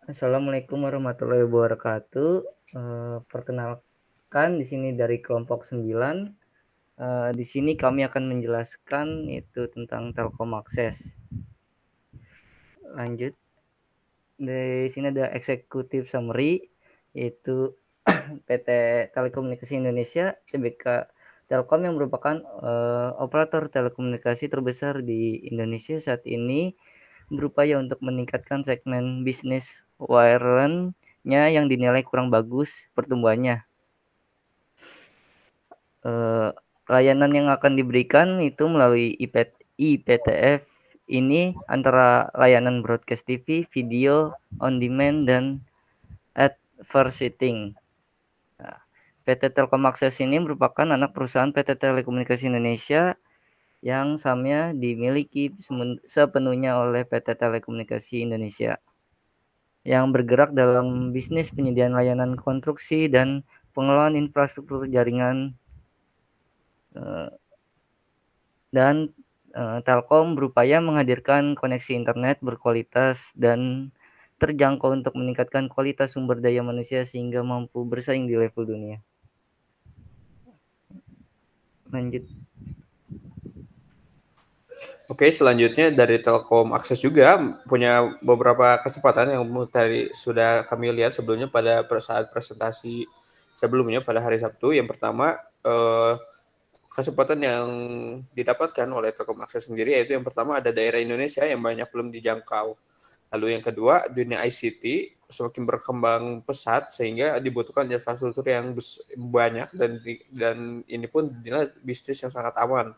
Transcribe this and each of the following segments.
Assalamualaikum warahmatullahi wabarakatuh. Perkenalkan di sini dari kelompok 9. Di sini kami akan menjelaskan itu tentang Telkom Akses. Lanjut. Di sini ada executive summary, yaitu PT Telekomunikasi Indonesia Tbk Telkom yang merupakan operator telekomunikasi terbesar di Indonesia saat ini, berupaya untuk meningkatkan segmen bisnis wireline-nya yang dinilai kurang bagus pertumbuhannya. Layanan yang akan diberikan itu melalui IPTV ini antara layanan broadcast TV, video on demand, dan advertising. PT Telkom Akses ini merupakan anak perusahaan PT Telekomunikasi Indonesia yang sahamnya dimiliki sepenuhnya oleh PT Telekomunikasi Indonesia, yang bergerak dalam bisnis penyediaan layanan konstruksi dan pengelolaan infrastruktur jaringan, dan Telkom berupaya menghadirkan koneksi internet berkualitas dan terjangkau untuk meningkatkan kualitas sumber daya manusia sehingga mampu bersaing di level dunia. Lanjut. Oke, selanjutnya dari Telkom Akses juga punya beberapa kesempatan yang tadi sudah kami lihat sebelumnya pada saat presentasi sebelumnya pada hari Sabtu. Yang pertama, kesempatan yang didapatkan oleh Telkom Akses sendiri yaitu yang pertama ada daerah Indonesia yang banyak belum dijangkau. Lalu yang kedua, dunia ICT semakin berkembang pesat sehingga dibutuhkan infrastruktur yang banyak dan ini pun dinilai bisnis yang sangat aman.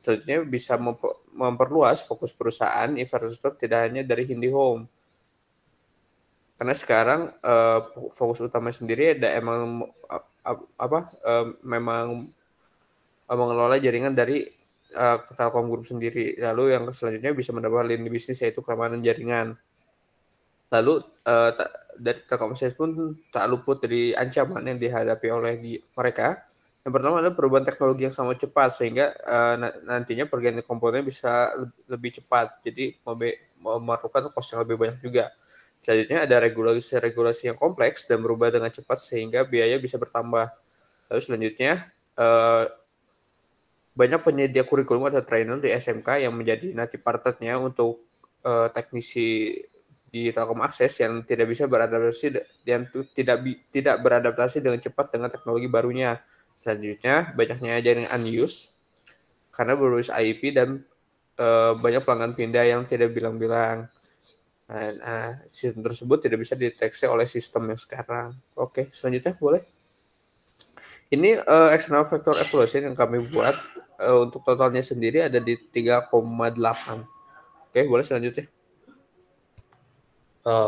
Selanjutnya bisa memperluas fokus perusahaan infrastruktur tidak hanya dari IndiHome. Karena sekarang fokus utama sendiri ada memang mengelola jaringan dari Telkom Group sendiri. Lalu yang selanjutnya bisa mendapat lini bisnis yaitu keamanan jaringan. Lalu dari Telkom Akses pun tak luput dari ancaman yang dihadapi oleh mereka. Yang pertama adalah perubahan teknologi yang sangat cepat sehingga nantinya pergantian komponen bisa lebih cepat. Jadi memerlukan cost yang lebih banyak juga. Selanjutnya ada regulasi yang kompleks dan berubah dengan cepat sehingga biaya bisa bertambah. Lalu selanjutnya banyak penyedia kurikulum atau trainer di SMK yang menjadi native partnernya untuk teknisi di Telkom Akses yang tidak bisa beradaptasi dan tidak beradaptasi dengan cepat dengan teknologi barunya. Selanjutnya, banyaknya jaringan unused karena berbasis IP dan banyak pelanggan pindah yang tidak bilang-bilang. Sistem tersebut tidak bisa dideteksi oleh sistem yang sekarang. Oke, selanjutnya boleh. Ini external factor evaluation yang kami buat untuk totalnya sendiri ada di 3,8. Oke, boleh selanjutnya.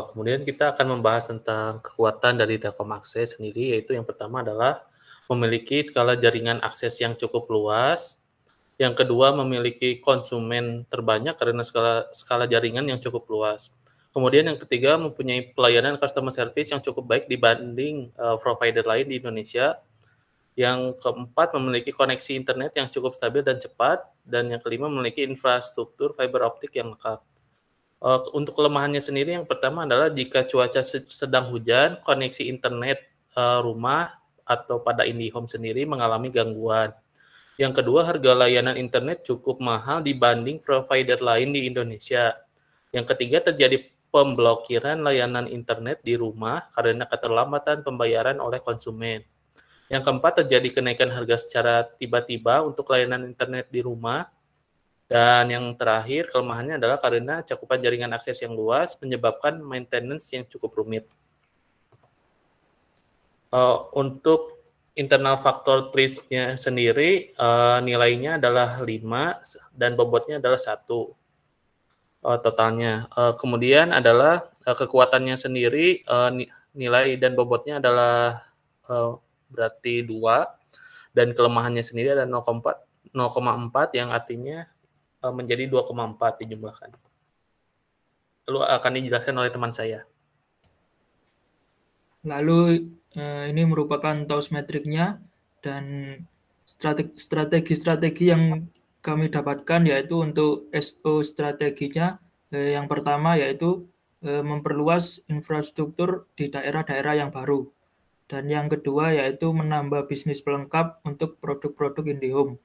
Kemudian kita akan membahas tentang kekuatan dari Telkom Akses sendiri, yaitu yang pertama adalah memiliki skala jaringan akses yang cukup luas. Yang kedua, memiliki konsumen terbanyak karena skala jaringan yang cukup luas. Kemudian yang ketiga, mempunyai pelayanan customer service yang cukup baik dibanding provider lain di Indonesia. Yang keempat, memiliki koneksi internet yang cukup stabil dan cepat. Dan yang kelima, memiliki infrastruktur fiber optik yang lengkap. Untuk kelemahannya sendiri, yang pertama adalah jika cuaca sedang hujan, koneksi internet rumah atau pada IndiHome sendiri mengalami gangguan. Yang kedua, harga layanan internet cukup mahal dibanding provider lain di Indonesia. Yang ketiga, terjadi pemblokiran layanan internet di rumah karena keterlambatan pembayaran oleh konsumen. Yang keempat, terjadi kenaikan harga secara tiba-tiba untuk layanan internet di rumah. Dan yang terakhir, kelemahannya adalah karena cakupan jaringan akses yang luas menyebabkan maintenance yang cukup rumit. Untuk internal factor risk-nya sendiri, nilainya adalah 5 dan bobotnya adalah 1 totalnya. Kemudian adalah kekuatannya sendiri, nilai dan bobotnya adalah berarti 2, dan kelemahannya sendiri ada 0,4 yang artinya menjadi 2,4 dijumlahkan. Lalu akan dijelaskan oleh teman saya. Lalu ini merupakan TOWS metriknya dan strategi-strategi yang kami dapatkan yaitu untuk SO strateginya yang pertama yaitu memperluas infrastruktur di daerah-daerah yang baru. Dan yang kedua yaitu menambah bisnis pelengkap untuk produk-produk IndiHome.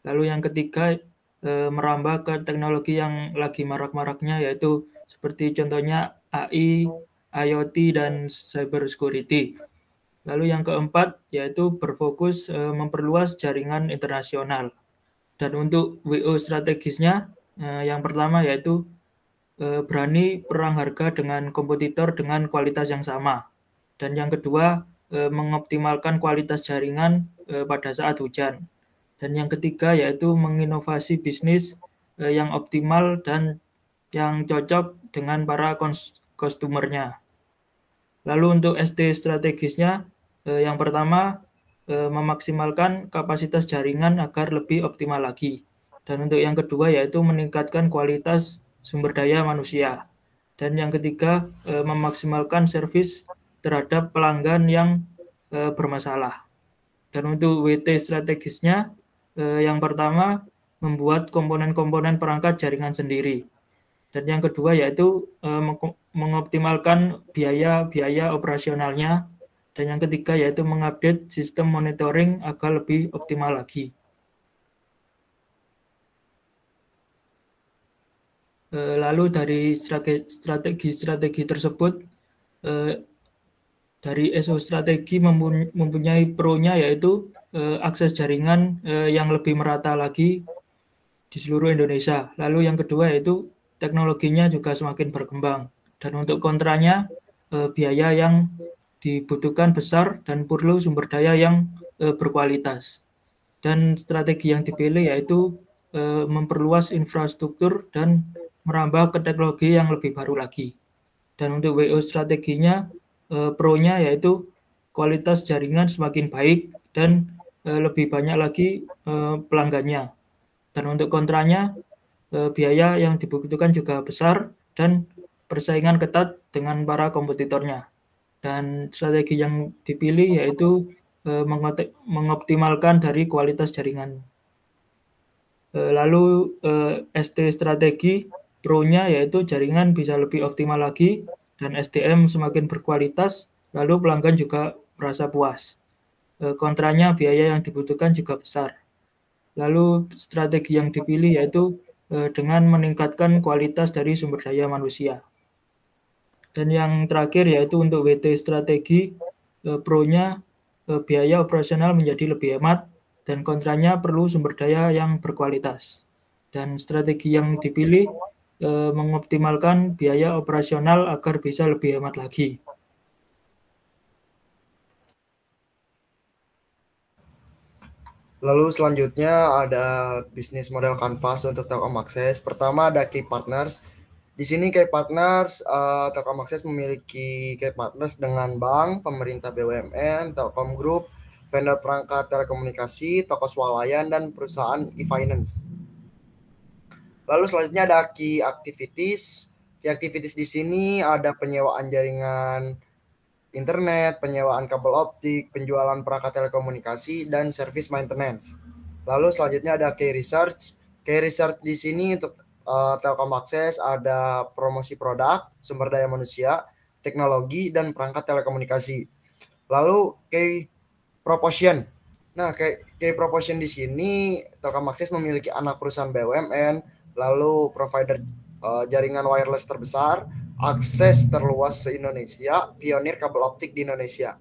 Lalu yang ketiga merambah ke teknologi yang lagi marak-maraknya yaitu seperti contohnya AI, IoT, dan cyber security. Lalu yang keempat yaitu berfokus memperluas jaringan internasional. Dan untuk WO strategisnya yang pertama yaitu berani perang harga dengan kompetitor dengan kualitas yang sama. Dan yang kedua mengoptimalkan kualitas jaringan pada saat hujan. Dan yang ketiga yaitu menginovasi bisnis yang optimal dan yang cocok dengan para customer-nya. Lalu untuk SD strategisnya, yang pertama memaksimalkan kapasitas jaringan agar lebih optimal lagi. Dan untuk yang kedua yaitu meningkatkan kualitas sumber daya manusia. Dan yang ketiga memaksimalkan servis terhadap pelanggan yang bermasalah. Dan untuk WT strategisnya, yang pertama membuat komponen-komponen perangkat jaringan sendiri. Dan yang kedua yaitu mengoptimalkan biaya operasionalnya. Dan yang ketiga yaitu mengupdate sistem monitoring agar lebih optimal lagi. Lalu dari strategi tersebut, dari SO strategi mempunyai pro-nya yaitu akses jaringan yang lebih merata lagi di seluruh Indonesia. Lalu yang kedua yaitu teknologinya juga semakin berkembang. Dan untuk kontranya, biaya yang dibutuhkan besar dan perlu sumber daya yang berkualitas. Dan strategi yang dipilih yaitu memperluas infrastruktur dan merambah ke teknologi yang lebih baru lagi. Dan untuk WO strateginya, pro-nya yaitu kualitas jaringan semakin baik dan lebih banyak lagi pelanggannya. Dan untuk kontranya, biaya yang dibutuhkan juga besar dan persaingan ketat dengan para kompetitornya. Dan strategi yang dipilih yaitu mengoptimalkan dari kualitas jaringan. Lalu ST strategi pro-nya yaitu jaringan bisa lebih optimal lagi dan SDM semakin berkualitas, lalu pelanggan juga merasa puas. Kontranya biaya yang dibutuhkan juga besar. Lalu strategi yang dipilih yaitu dengan meningkatkan kualitas dari sumber daya manusia. Dan yang terakhir yaitu untuk WT strategi, pro-nya biaya operasional menjadi lebih hemat dan kontranya perlu sumber daya yang berkualitas. Dan strategi yang dipilih mengoptimalkan biaya operasional agar bisa lebih hemat lagi. Lalu selanjutnya ada bisnis model canvas untuk Telkom Access. Pertama ada key partners. Di sini key partners, Telkom Access memiliki key partners dengan bank, pemerintah BUMN, Telkom Group, vendor perangkat telekomunikasi, toko swalayan, dan perusahaan e-finance. Lalu selanjutnya ada key activities. Key activities di sini ada penyewaan jaringan internet, penyewaan kabel optik, penjualan perangkat telekomunikasi, dan service maintenance. Lalu selanjutnya ada key research. Key research di sini untuk Telkom Access ada promosi produk, sumber daya manusia, teknologi, dan perangkat telekomunikasi. Lalu key proportion. Nah, key proportion di sini Telkom Access memiliki anak perusahaan BUMN, lalu provider jaringan wireless terbesar, akses terluas se-Indonesia, pionir kabel optik di Indonesia.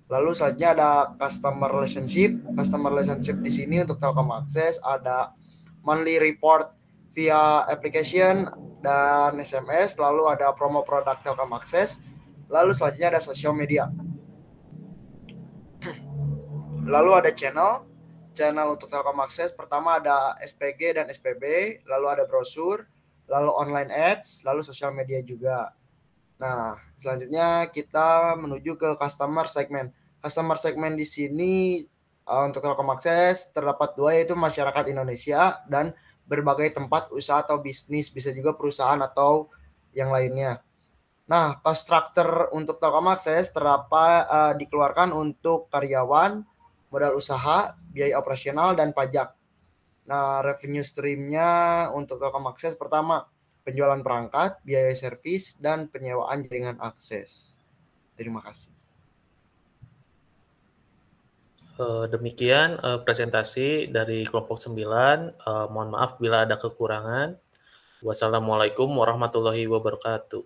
Lalu selanjutnya ada customer relationship. Customer relationship di sini untuk Telkom Access ada monthly report via application dan SMS, lalu ada promo produk Telkom Access, lalu selanjutnya ada social media. Lalu ada channel untuk Telkom Access. Pertama ada SPG dan SPB, lalu ada brosur, lalu online ads, lalu sosial media juga. Nah, selanjutnya kita menuju ke customer segment. Customer segment di sini untuk Telkom Access terdapat dua, yaitu masyarakat Indonesia dan berbagai tempat usaha atau bisnis, bisa juga perusahaan atau yang lainnya. Nah, cost structure untuk Telkom Access dikeluarkan untuk karyawan, modal usaha, biaya operasional, dan pajak. Nah, revenue streamnya untuk Telkom Access pertama, penjualan perangkat, biaya servis, dan penyewaan jaringan akses. Terima kasih. Demikian presentasi dari kelompok 9. Mohon maaf bila ada kekurangan. Wassalamualaikum warahmatullahi wabarakatuh.